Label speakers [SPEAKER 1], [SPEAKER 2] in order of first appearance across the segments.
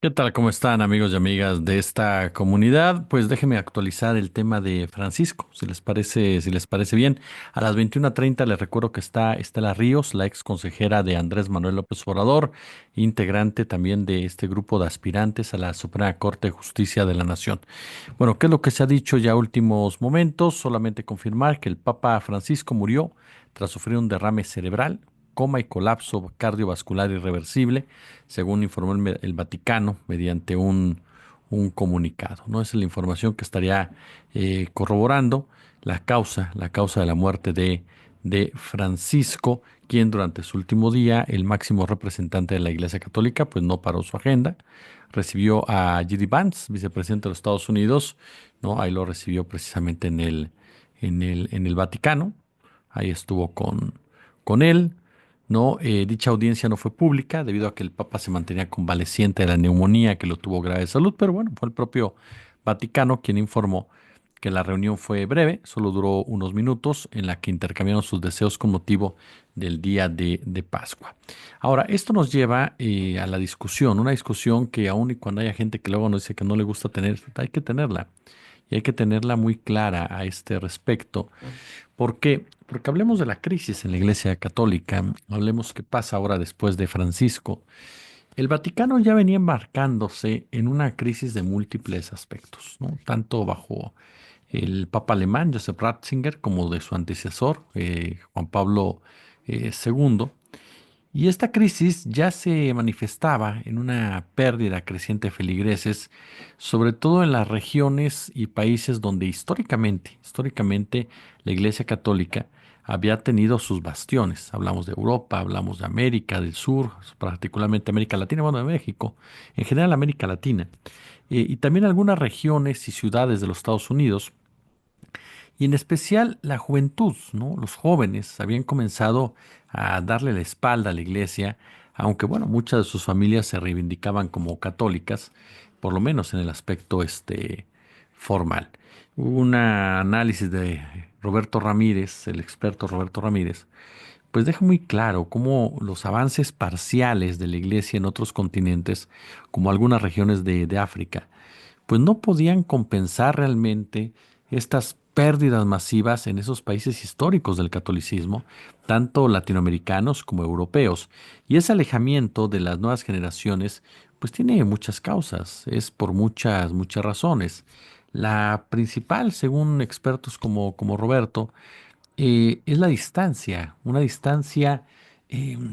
[SPEAKER 1] ¿Qué tal? ¿Cómo están amigos y amigas de esta comunidad? Pues déjenme actualizar el tema de Francisco, si les parece bien. A las 21:30 les recuerdo que está Estela Ríos, la ex consejera de Andrés Manuel López Obrador, integrante también de este grupo de aspirantes a la Suprema Corte de Justicia de la Nación. Bueno, ¿qué es lo que se ha dicho ya últimos momentos? Solamente confirmar que el Papa Francisco murió tras sufrir un derrame cerebral, coma y colapso cardiovascular irreversible, según informó el Vaticano mediante un comunicado. ¿No? Esa es la información que estaría corroborando la causa de la muerte de Francisco, quien durante su último día, el máximo representante de la Iglesia Católica, pues no paró su agenda. Recibió a J.D. Vance, vicepresidente de los Estados Unidos, ¿no? Ahí lo recibió precisamente en el Vaticano. Ahí estuvo con él. ¿No? Dicha audiencia no fue pública debido a que el Papa se mantenía convaleciente de la neumonía que lo tuvo grave de salud, pero bueno, fue el propio Vaticano quien informó que la reunión fue breve, solo duró unos minutos, en la que intercambiaron sus deseos con motivo del día de Pascua. Ahora, esto nos lleva a la discusión, una discusión que aun y cuando haya gente que luego nos dice que no le gusta tener, hay que tenerla, y hay que tenerla muy clara a este respecto. ¿Por qué? Porque hablemos de la crisis en la Iglesia Católica, hablemos qué pasa ahora después de Francisco. El Vaticano ya venía embarcándose en una crisis de múltiples aspectos, ¿no? Tanto bajo el Papa alemán, Joseph Ratzinger, como de su antecesor, Juan Pablo II. Y esta crisis ya se manifestaba en una pérdida creciente de feligreses, sobre todo en las regiones y países donde históricamente la Iglesia Católica había tenido sus bastiones. Hablamos de Europa, hablamos de América del Sur, particularmente América Latina, bueno, de México, en general América Latina, y también algunas regiones y ciudades de los Estados Unidos y en especial la juventud, ¿no? Los jóvenes habían comenzado a darle la espalda a la iglesia, aunque bueno, muchas de sus familias se reivindicaban como católicas, por lo menos en el aspecto formal. Hubo un análisis de Roberto Ramírez, el experto Roberto Ramírez, pues deja muy claro cómo los avances parciales de la iglesia en otros continentes, como algunas regiones de África, pues no podían compensar realmente estas pérdidas masivas en esos países históricos del catolicismo, tanto latinoamericanos como europeos. Y ese alejamiento de las nuevas generaciones, pues tiene muchas causas, es por muchas razones. La principal, según expertos como Roberto, es la distancia, una distancia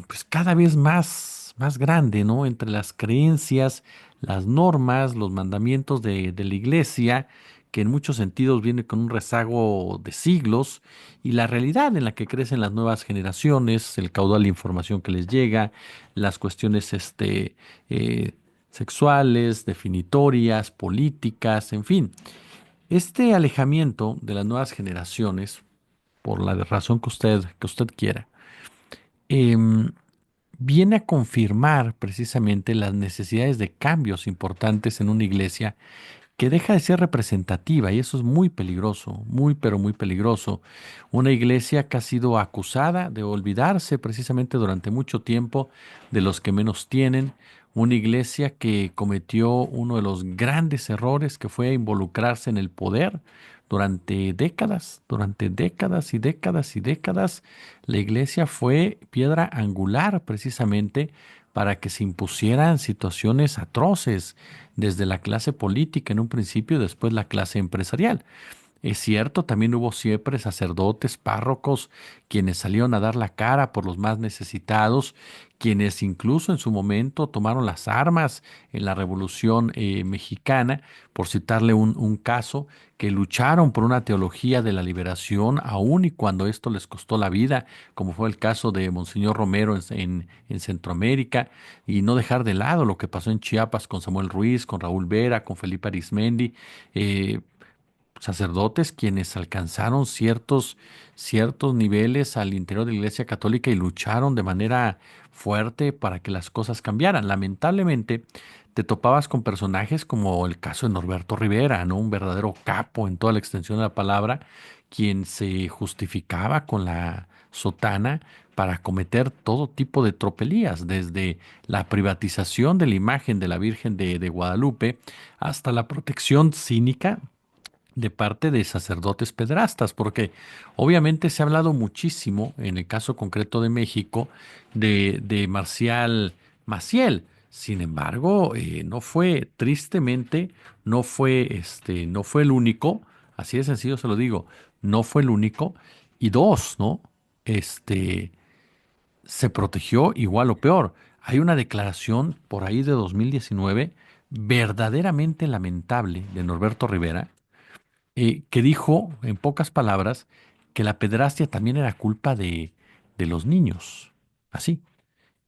[SPEAKER 1] pues cada vez más grande, ¿no? Entre las creencias, las normas, los mandamientos de la iglesia, que en muchos sentidos viene con un rezago de siglos, y la realidad en la que crecen las nuevas generaciones, el caudal de información que les llega, las cuestiones eh, sexuales, definitorias, políticas, en fin. Este alejamiento de las nuevas generaciones, por la razón que usted quiera, em, viene a confirmar precisamente las necesidades de cambios importantes en una iglesia que deja de ser representativa y eso es muy peligroso, muy pero muy peligroso. Una iglesia que ha sido acusada de olvidarse precisamente durante mucho tiempo de los que menos tienen, una iglesia que cometió uno de los grandes errores que fue involucrarse en el poder durante décadas y décadas y décadas. La iglesia fue piedra angular precisamente para que se impusieran situaciones atroces desde la clase política en un principio y después la clase empresarial. Es cierto, también hubo siempre sacerdotes, párrocos, quienes salieron a dar la cara por los más necesitados, quienes incluso en su momento tomaron las armas en la Revolución Mexicana, por citarle un caso, que lucharon por una teología de la liberación, aun y cuando esto les costó la vida, como fue el caso de Monseñor Romero en Centroamérica, y no dejar de lado lo que pasó en Chiapas con Samuel Ruiz, con Raúl Vera, con Felipe Arismendi. Sacerdotes quienes alcanzaron ciertos niveles al interior de la Iglesia Católica y lucharon de manera fuerte para que las cosas cambiaran. Lamentablemente, te topabas con personajes como el caso de Norberto Rivera, ¿no? Un verdadero capo en toda la extensión de la palabra, quien se justificaba con la sotana para cometer todo tipo de tropelías, desde la privatización de la imagen de la Virgen de Guadalupe hasta la protección cínica de parte de sacerdotes pederastas, porque obviamente se ha hablado muchísimo, en el caso concreto de México, de Marcial Maciel. Sin embargo, no fue, tristemente, no fue el único, así de sencillo se lo digo, no fue el único, y dos, ¿no? Este, se protegió igual o peor. Hay una declaración por ahí de 2019 verdaderamente lamentable de Norberto Rivera, que dijo, en pocas palabras, que la pederastia también era culpa de los niños. Así,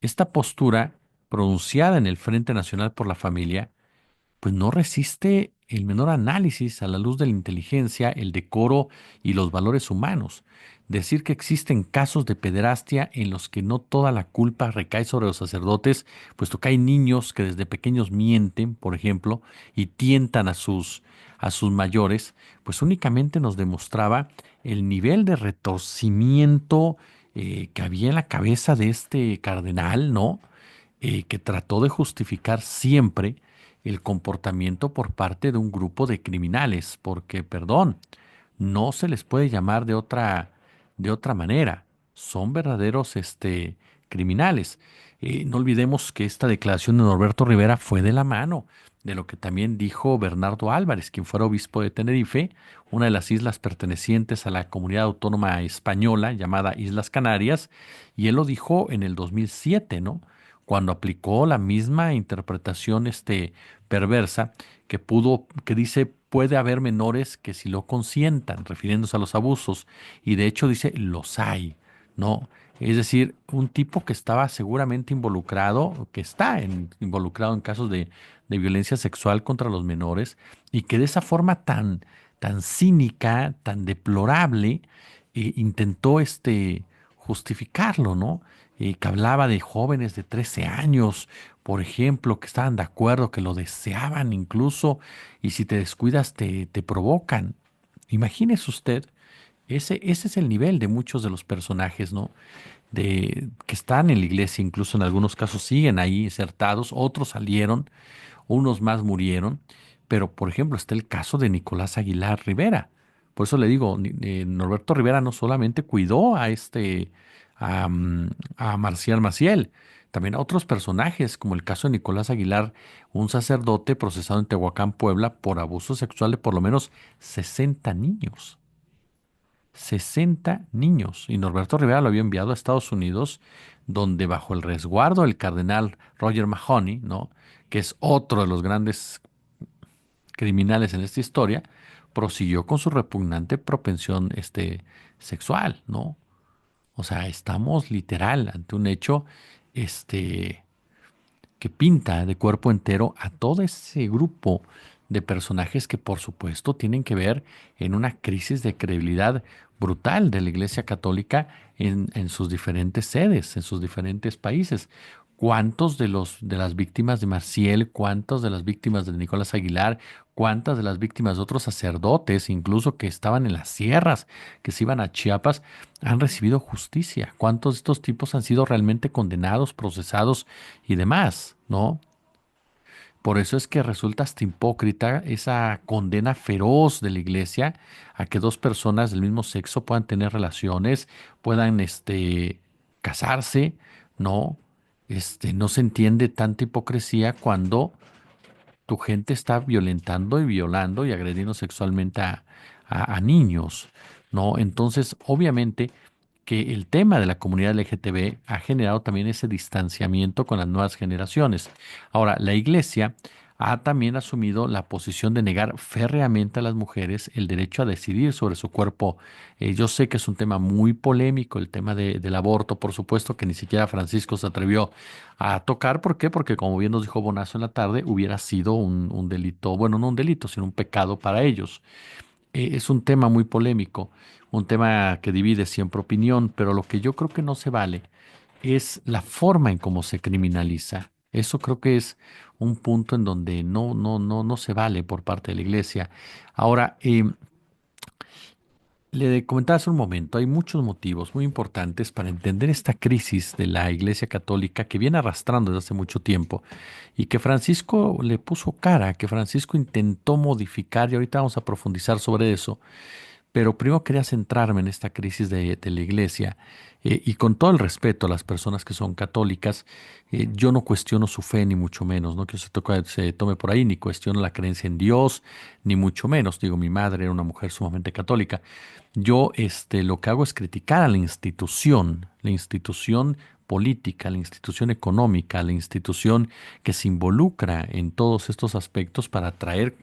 [SPEAKER 1] esta postura pronunciada en el Frente Nacional por la Familia pues no resiste el menor análisis a la luz de la inteligencia, el decoro y los valores humanos. Decir que existen casos de pederastia en los que no toda la culpa recae sobre los sacerdotes, puesto que hay niños que desde pequeños mienten, por ejemplo, y tientan a sus mayores, pues únicamente nos demostraba el nivel de retorcimiento que había en la cabeza de este cardenal, ¿no? Que trató de justificar siempre el comportamiento por parte de un grupo de criminales, porque, perdón, no se les puede llamar de otra manera. Son verdaderos, criminales. No olvidemos que esta declaración de Norberto Rivera fue de la mano de lo que también dijo Bernardo Álvarez, quien fuera obispo de Tenerife, una de las islas pertenecientes a la comunidad autónoma española llamada Islas Canarias, y él lo dijo en el 2007, ¿no? Cuando aplicó la misma interpretación, perversa, que dice puede haber menores que si lo consientan, refiriéndose a los abusos, y de hecho dice los hay, ¿no? Es decir, un tipo que estaba seguramente involucrado, que está involucrado en casos de violencia sexual contra los menores, y que de esa forma tan cínica, tan deplorable, intentó justificarlo, ¿no? Que hablaba de jóvenes de 13 años, por ejemplo, que estaban de acuerdo, que lo deseaban incluso, y si te descuidas te provocan. Imagínese usted, ese es el nivel de muchos de los personajes, ¿no? Que están en la iglesia, incluso en algunos casos siguen ahí insertados, otros salieron, unos más murieron, pero por ejemplo está el caso de Nicolás Aguilar Rivera. Por eso le digo, Norberto Rivera no solamente cuidó a, mm, a Marcial Maciel, también a otros personajes, como el caso de Nicolás Aguilar, un sacerdote procesado en Tehuacán, Puebla, por abuso sexual de por lo menos 60 niños. 60 niños. Y Norberto Rivera lo había enviado a Estados Unidos, donde bajo el resguardo del cardenal Roger Mahony, ¿no? Que es otro de los grandes criminales en esta historia, prosiguió con su repugnante propensión sexual, ¿no? O sea, estamos literal ante un hecho este, que pinta de cuerpo entero a todo ese grupo de personajes que por supuesto tienen que ver en una crisis de credibilidad brutal de la Iglesia Católica en sus diferentes sedes, en sus diferentes países. ¿Cuántos de las víctimas de Marcial, cuántos de las víctimas de Nicolás Aguilar, cuántas de las víctimas de otros sacerdotes, incluso que estaban en las sierras, que se iban a Chiapas, han recibido justicia? ¿Cuántos de estos tipos han sido realmente condenados, procesados y demás, ¿no? Por eso es que resulta hasta hipócrita esa condena feroz de la iglesia a que dos personas del mismo sexo puedan tener relaciones, puedan casarse, ¿no? No se entiende tanta hipocresía cuando tu gente está violentando y violando y agrediendo sexualmente a niños, ¿no? Entonces, obviamente que el tema de la comunidad LGTB ha generado también ese distanciamiento con las nuevas generaciones. Ahora, la iglesia ha también asumido la posición de negar férreamente a las mujeres el derecho a decidir sobre su cuerpo. Yo sé que es un tema muy polémico, el tema del aborto, por supuesto, que ni siquiera Francisco se atrevió a tocar. ¿Por qué? Porque como bien nos dijo Bonazo en la tarde, hubiera sido un delito, bueno, no un delito, sino un pecado para ellos. Es un tema muy polémico, un tema que divide siempre opinión, pero lo que yo creo que no se vale es la forma en cómo se criminaliza. Eso creo que es un punto en donde no se vale por parte de la iglesia. Ahora, Le comentaba hace un momento, hay muchos motivos muy importantes para entender esta crisis de la Iglesia Católica que viene arrastrando desde hace mucho tiempo y que Francisco le puso cara, que Francisco intentó modificar y ahorita vamos a profundizar sobre eso. Pero primero quería centrarme en esta crisis de la iglesia y con todo el respeto a las personas que son católicas, yo no cuestiono su fe ni mucho menos, no que se tome por ahí, ni cuestiono la creencia en Dios, ni mucho menos. Digo, mi madre era una mujer sumamente católica. Yo lo que hago es criticar a la institución política, la institución económica, la institución que se involucra en todos estos aspectos para traer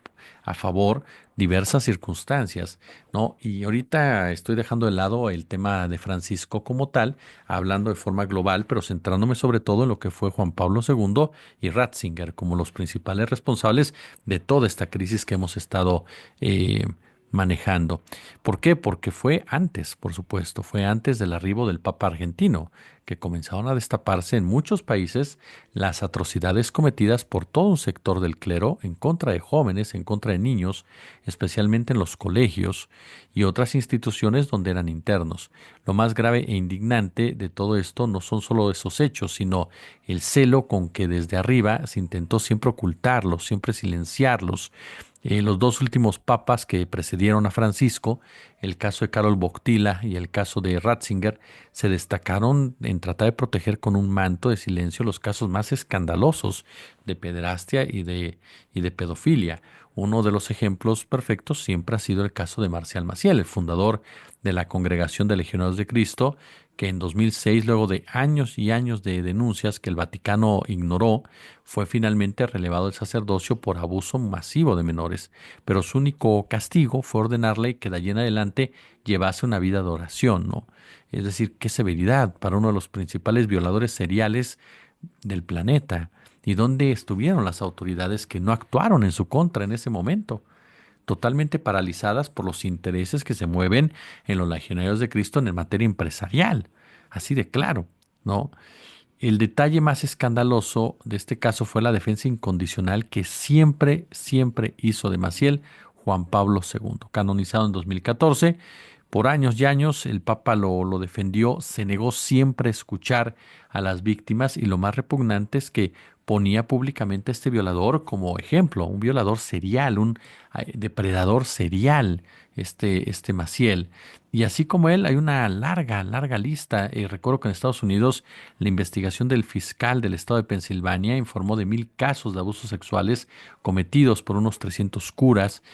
[SPEAKER 1] a favor diversas circunstancias, ¿no? Y ahorita estoy dejando de lado el tema de Francisco como tal, hablando de forma global, pero centrándome sobre todo en lo que fue Juan Pablo II y Ratzinger como los principales responsables de toda esta crisis que hemos estado eh, manejando. ¿Por qué? Porque fue antes, por supuesto, fue antes del arribo del Papa argentino, que comenzaron a destaparse en muchos países las atrocidades cometidas por todo un sector del clero en contra de jóvenes, en contra de niños, especialmente en los colegios y otras instituciones donde eran internos. Lo más grave e indignante de todo esto no son solo esos hechos, sino el celo con que desde arriba se intentó siempre ocultarlos, siempre silenciarlos. Los dos últimos papas que precedieron a Francisco, el caso de Karol Wojtyla y el caso de Ratzinger, se destacaron en tratar de proteger con un manto de silencio los casos más escandalosos de pederastia y de pedofilia. Uno de los ejemplos perfectos siempre ha sido el caso de Marcial Maciel, el fundador de la Congregación de Legionarios de Cristo, que en 2006, luego de años y años de denuncias que el Vaticano ignoró, fue finalmente relevado del sacerdocio por abuso masivo de menores, pero su único castigo fue ordenarle que de allí en adelante llevase una vida de oración, ¿no? Es decir, qué severidad para uno de los principales violadores seriales del planeta. ¿Y dónde estuvieron las autoridades que no actuaron en su contra en ese momento? Totalmente paralizadas por los intereses que se mueven en los legionarios de Cristo en materia empresarial. Así de claro, ¿no? El detalle más escandaloso de este caso fue la defensa incondicional que siempre, siempre hizo de Maciel Juan Pablo II, canonizado en 2014. Por años y años el Papa lo defendió, se negó siempre a escuchar a las víctimas y lo más repugnante es que ponía públicamente a este violador como ejemplo, un violador serial, un depredador serial, este Maciel. Y así como él, hay una larga, larga lista. Recuerdo que en Estados Unidos la investigación del fiscal del estado de Pensilvania informó de 1,000 casos de abusos sexuales cometidos por unos 300 curas.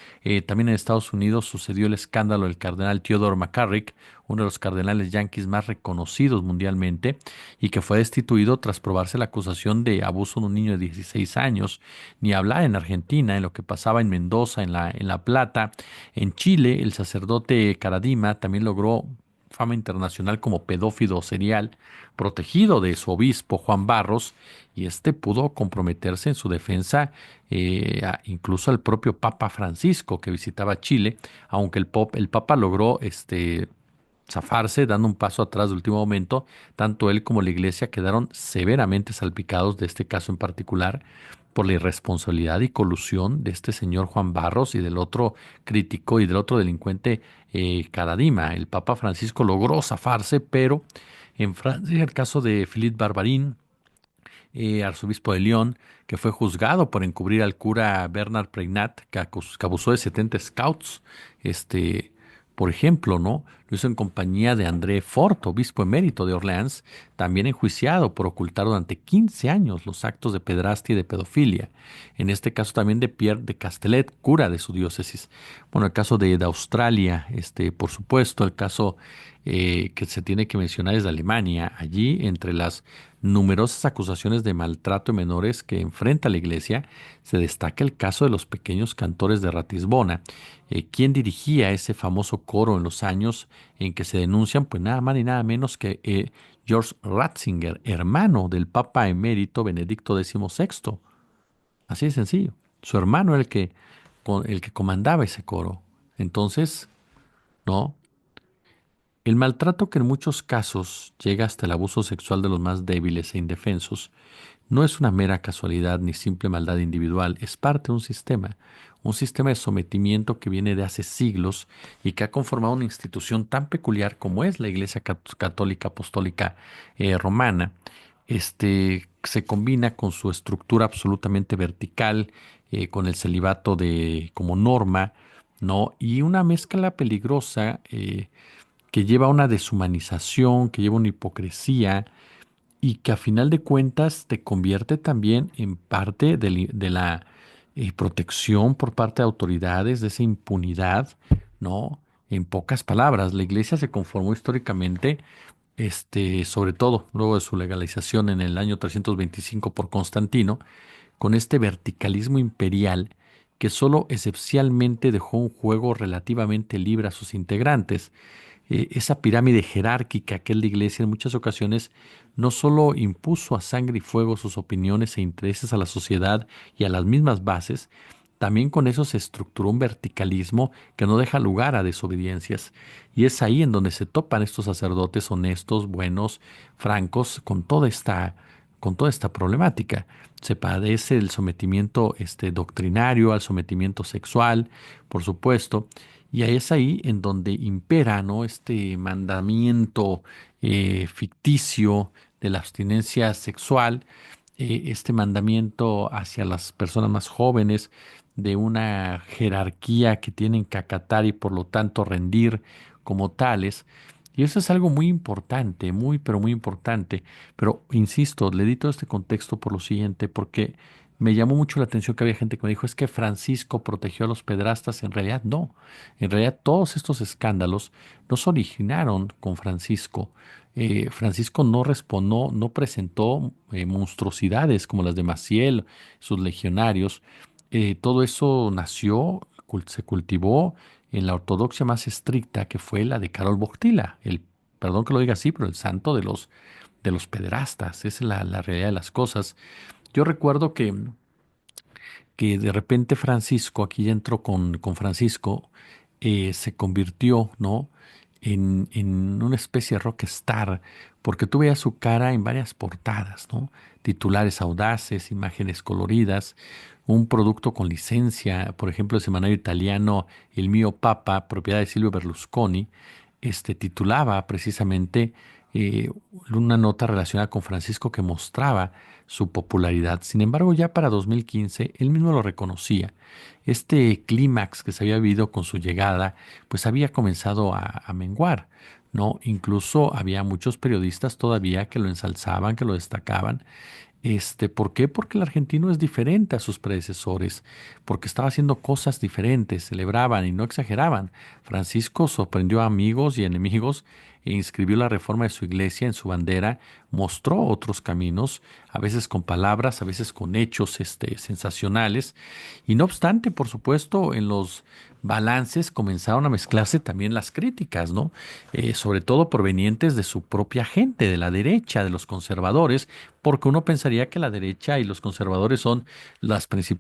[SPEAKER 1] También en Estados Unidos sucedió el escándalo del cardenal Theodore McCarrick, uno de los cardenales yanquis más reconocidos mundialmente, y que fue destituido tras probarse la acusación de abuso de un niño de 16 años. Ni hablar en Argentina, en lo que pasaba en Mendoza, en La Plata. En Chile, el sacerdote Caradima también logró fama internacional como pedófilo serial, protegido de su obispo Juan Barros, y este pudo comprometerse en su defensa incluso al propio Papa Francisco que visitaba Chile, aunque el Papa logró zafarse dando un paso atrás de último momento, tanto él como la iglesia quedaron severamente salpicados de este caso en particular por la irresponsabilidad y colusión de este señor Juan Barros y del otro crítico y del otro delincuente Caradima. El Papa Francisco logró zafarse, pero en Francia el caso de Philippe Barbarin, arzobispo de León, que fue juzgado por encubrir al cura Bernard Pregnat, que abusó de 70 scouts, este, por ejemplo, ¿no? Lo hizo en compañía de André Fort, obispo emérito de Orleans, también enjuiciado por ocultar durante 15 años los actos de pedrastia y de pedofilia. En este caso también de Pierre de Castelet, cura de su diócesis. Bueno, el caso de Australia, por supuesto, el caso que se tiene que mencionar es de Alemania. Allí, entre las numerosas acusaciones de maltrato de menores que enfrenta la iglesia, se destaca el caso de los pequeños cantores de Ratisbona. ¿Quién dirigía ese famoso coro en los años en que se denuncian? Pues nada más ni nada menos que George Ratzinger, hermano del Papa emérito Benedicto XVI. Así de sencillo. Su hermano era el que comandaba ese coro. Entonces, ¿no? El maltrato que en muchos casos llega hasta el abuso sexual de los más débiles e indefensos no es una mera casualidad ni simple maldad individual, es parte de un sistema de sometimiento que viene de hace siglos y que ha conformado una institución tan peculiar como es la Iglesia Católica Apostólica Romana. Se combina con su estructura absolutamente vertical, con el celibato como norma, ¿no? Y una mezcla peligrosa que lleva a una deshumanización, que lleva a una hipocresía y que a final de cuentas te convierte también en parte de la protección por parte de autoridades, de esa impunidad, ¿no? En pocas palabras, la iglesia se conformó históricamente, sobre todo luego de su legalización en el año 325 por Constantino, con este verticalismo imperial que solo excepcionalmente dejó un juego relativamente libre a sus integrantes. Esa pirámide jerárquica que es la iglesia en muchas ocasiones no solo impuso a sangre y fuego sus opiniones e intereses a la sociedad y a las mismas bases, también con eso se estructuró un verticalismo que no deja lugar a desobediencias. Y es ahí en donde se topan estos sacerdotes honestos, buenos, francos, con toda esta problemática. Se padece el sometimiento doctrinario, al sometimiento sexual, por supuesto, y ahí es ahí en donde impera, ¿no? Este mandamiento ficticio de la abstinencia sexual, este mandamiento hacia las personas más jóvenes de una jerarquía que tienen que acatar y por lo tanto rendir como tales. Y eso es algo muy importante, muy, pero muy importante. Pero insisto, le di todo este contexto por lo siguiente, porque me llamó mucho la atención que había gente que me dijo, es que Francisco protegió a los pedrastas. En realidad no. En realidad todos estos escándalos no se originaron con Francisco. Francisco no respondió, no presentó monstruosidades como las de Maciel, sus legionarios. Todo eso nació, se cultivó en la ortodoxia más estricta, que fue la de Karol Wojtyla, perdón que lo diga así, pero el santo de los pederastas. Esa es la realidad de las cosas. Yo recuerdo que de repente Francisco, aquí ya entró con Francisco, se convirtió, ¿no? En una especie de rockstar, porque tú veías su cara en varias portadas, ¿no? Titulares audaces, imágenes coloridas, un producto con licencia, por ejemplo, el semanario italiano El Mio Papa, propiedad de Silvio Berlusconi, titulaba precisamente una nota relacionada con Francisco que mostraba su popularidad. Sin embargo, ya para 2015, él mismo lo reconocía. Este clímax que se había vivido con su llegada, pues había comenzado a menguar, ¿no? Incluso había muchos periodistas todavía que lo ensalzaban, que lo destacaban. ¿Por qué? Porque el argentino es diferente a sus predecesores, porque estaba haciendo cosas diferentes, celebraban y no exageraban. Francisco sorprendió a amigos y enemigos e inscribió la reforma de su iglesia en su bandera, mostró otros caminos, a veces con palabras, a veces con hechos, sensacionales. Y no obstante, por supuesto, en los balances comenzaron a mezclarse también las críticas, ¿no? Sobre todo provenientes de su propia gente, de la derecha, de los conservadores, porque uno pensaría que la derecha y los conservadores son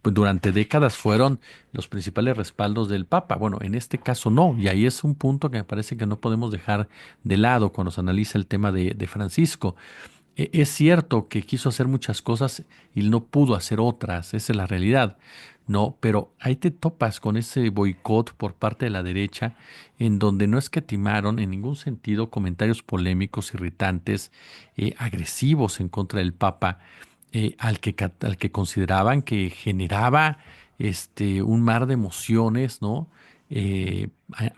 [SPEAKER 1] durante décadas fueron los principales respaldos del Papa. Bueno, en este caso no, y ahí es un punto que me parece que no podemos dejar de lado cuando se analiza el tema de Francisco. Es cierto que quiso hacer muchas cosas y no pudo hacer otras, esa es la realidad, ¿no? Pero ahí te topas con ese boicot por parte de la derecha, en donde no escatimaron en ningún sentido comentarios polémicos, irritantes, agresivos en contra del Papa, al que consideraban que generaba un mar de emociones, ¿no?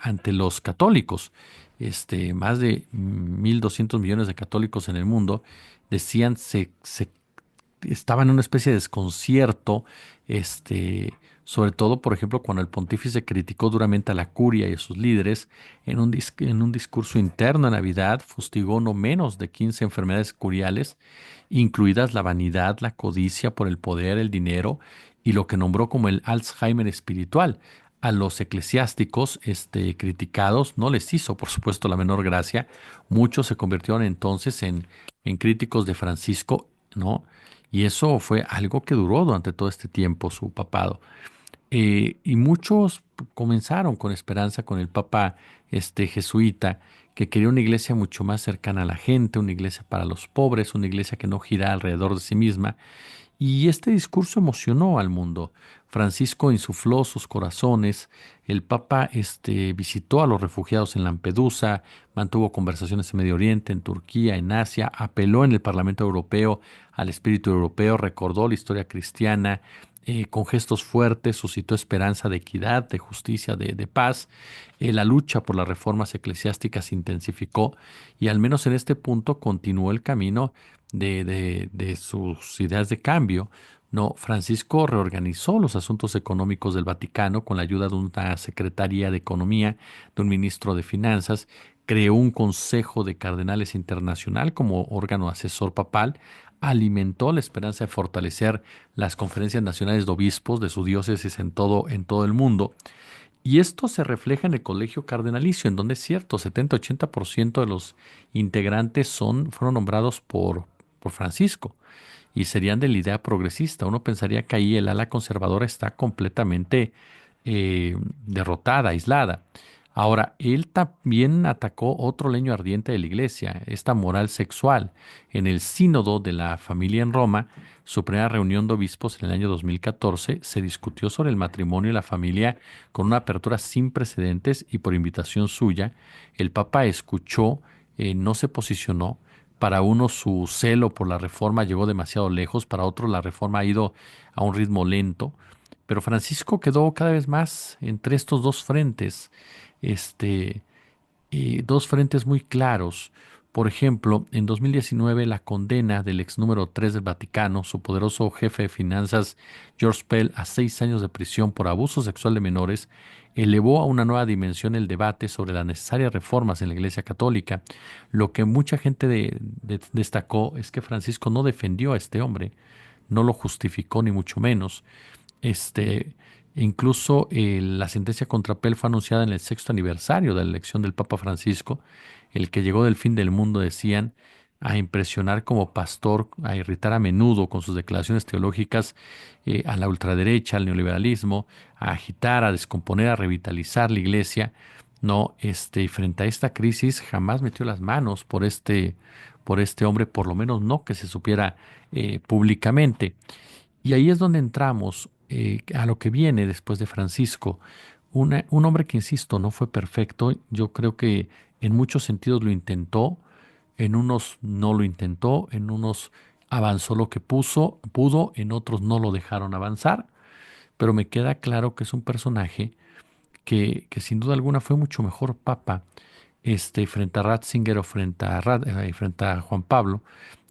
[SPEAKER 1] Ante los católicos. Más de 1.200 millones de católicos en el mundo decían se estaba en una especie de desconcierto, sobre todo, por ejemplo, cuando el pontífice criticó duramente a la curia y a sus líderes en un discurso interno en Navidad, fustigó no menos de 15 enfermedades curiales, incluidas la vanidad, la codicia por el poder, el dinero y lo que nombró como el Alzheimer espiritual. A los eclesiásticos, criticados, no les hizo, por supuesto, la menor gracia. Muchos se convirtieron entonces en críticos de Francisco, ¿no? Y eso fue algo que duró durante todo este tiempo, su papado. Y muchos comenzaron con esperanza con el papa jesuita, que quería una iglesia mucho más cercana a la gente, una iglesia para los pobres, una iglesia que no gira alrededor de sí misma. Y este discurso emocionó al mundo. Francisco insufló sus corazones. El Papa visitó a los refugiados en Lampedusa, mantuvo conversaciones en Medio Oriente, en Turquía, en Asia, apeló en el Parlamento Europeo al espíritu europeo, recordó la historia cristiana, con gestos fuertes suscitó esperanza de equidad, de justicia, de paz. La lucha por las reformas eclesiásticas se intensificó y al menos en este punto continuó el camino de sus ideas de cambio. No, Francisco reorganizó los asuntos económicos del Vaticano con la ayuda de una Secretaría de Economía, de un ministro de Finanzas, creó un Consejo de Cardenales Internacional como órgano asesor papal, alimentó la esperanza de fortalecer las conferencias nacionales de obispos de su diócesis en todo el mundo. Y esto se refleja en el colegio cardenalicio, en donde es cierto, 70-80% de los integrantes fueron nombrados por Francisco y serían de la idea progresista. Uno pensaría que ahí el ala conservadora está completamente derrotada, aislada. Ahora, él también atacó otro leño ardiente de la iglesia, esta moral sexual. En el sínodo de la familia en Roma, su primera reunión de obispos en el año 2014, se discutió sobre el matrimonio y la familia con una apertura sin precedentes y por invitación suya. El Papa escuchó, no se posicionó. Para uno su celo por la reforma llegó demasiado lejos, para otros la reforma ha ido a un ritmo lento, pero Francisco quedó cada vez más entre estos dos frentes, este, dos frentes muy claros. Por ejemplo, en 2019 la condena del ex número 3 del Vaticano, su poderoso jefe de finanzas, George Pell, a 6 años de prisión por abuso sexual de menores, elevó a una nueva dimensión el debate sobre las necesarias reformas en la Iglesia Católica. Lo que mucha gente destacó es que Francisco no defendió a este hombre, no lo justificó ni mucho menos. Este, incluso la sentencia contra Pell fue anunciada en el sexto aniversario de la elección del Papa Francisco, el que llegó del fin del mundo, decían, a impresionar como pastor, a irritar a menudo con sus declaraciones teológicas a la ultraderecha, al neoliberalismo, a agitar, a descomponer, a revitalizar la iglesia. No, y frente a esta crisis jamás metió las manos por este hombre, por lo menos no que se supiera públicamente. Y ahí es donde entramos a lo que viene después de Francisco. Un hombre que, insisto, no fue perfecto. Yo creo que en muchos sentidos lo intentó, en unos no lo intentó, en unos avanzó lo que pudo, en otros no lo dejaron avanzar, pero me queda claro que es un personaje que sin duda alguna fue mucho mejor papa frente a Ratzinger o frente a Juan Pablo,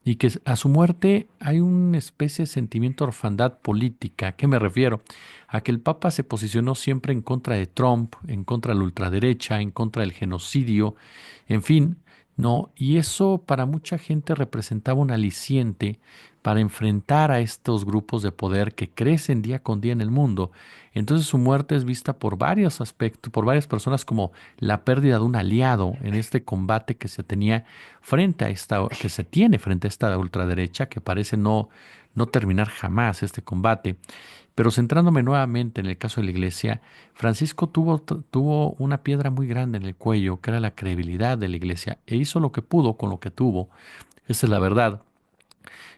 [SPEAKER 1] y que a su muerte hay una especie de sentimiento de orfandad política. ¿A qué me refiero? A que el Papa se posicionó siempre en contra de Trump, en contra de la ultraderecha, en contra del genocidio, en fin, ¿no? Y eso para mucha gente representaba un aliciente para enfrentar a estos grupos de poder que crecen día con día en el mundo. Entonces su muerte es vista por varios aspectos, por varias personas como la pérdida de un aliado en este combate que se tenía que se tiene frente a esta ultraderecha, que parece no terminar jamás este combate. Pero centrándome nuevamente en el caso de la iglesia, Francisco tuvo una piedra muy grande en el cuello, que era la credibilidad de la iglesia, e hizo lo que pudo con lo que tuvo. Esa es la verdad.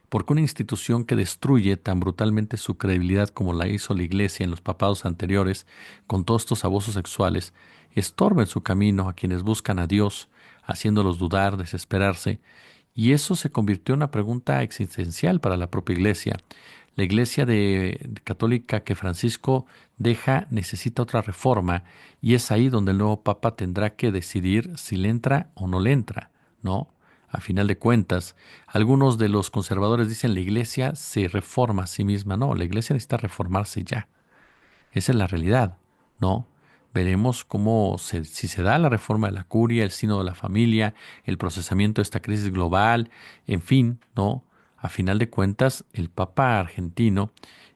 [SPEAKER 1] Porque una institución que destruye tan brutalmente su credibilidad como la hizo la Iglesia en los papados anteriores, con todos estos abusos sexuales, estorba en su camino a quienes buscan a Dios, haciéndolos dudar, desesperarse, y eso se convirtió en una pregunta existencial para la propia Iglesia. La Iglesia católica que Francisco deja necesita otra reforma, y es ahí donde el nuevo Papa tendrá que decidir si le entra o no le entra, ¿no? A final de cuentas, algunos de los conservadores dicen la iglesia se reforma a sí misma. No, la iglesia necesita reformarse ya. Esa es la realidad, ¿no? Veremos si se da la reforma de la curia, el sínodo de la familia, el procesamiento de esta crisis global, en fin, ¿no? A final de cuentas, el Papa argentino,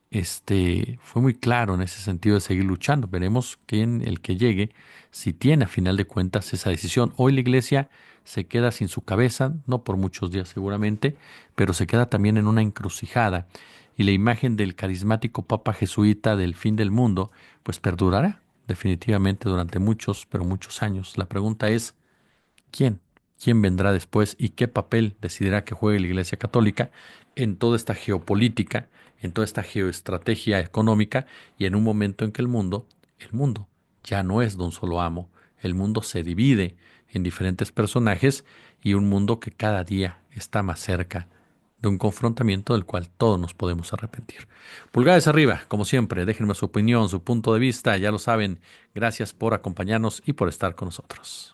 [SPEAKER 1] fue muy claro en ese sentido de seguir luchando. Veremos quién, el que llegue, si tiene a final de cuentas esa decisión. Hoy la Iglesia se queda sin su cabeza, no por muchos días seguramente, pero se queda también en una encrucijada y la imagen del carismático Papa jesuita del fin del mundo, pues perdurará definitivamente durante muchos, pero muchos años. La pregunta es, ¿Quién? ¿Quién vendrá después y qué papel decidirá que juegue la Iglesia Católica en toda esta geopolítica, en toda esta geoestrategia económica y en un momento en que el mundo ya no es de un solo amo, el mundo se divide en diferentes personajes y un mundo que cada día está más cerca de un confrontamiento del cual todos nos podemos arrepentir. Pulgares arriba, como siempre, déjenme su opinión, su punto de vista, ya lo saben. Gracias por acompañarnos y por estar con nosotros.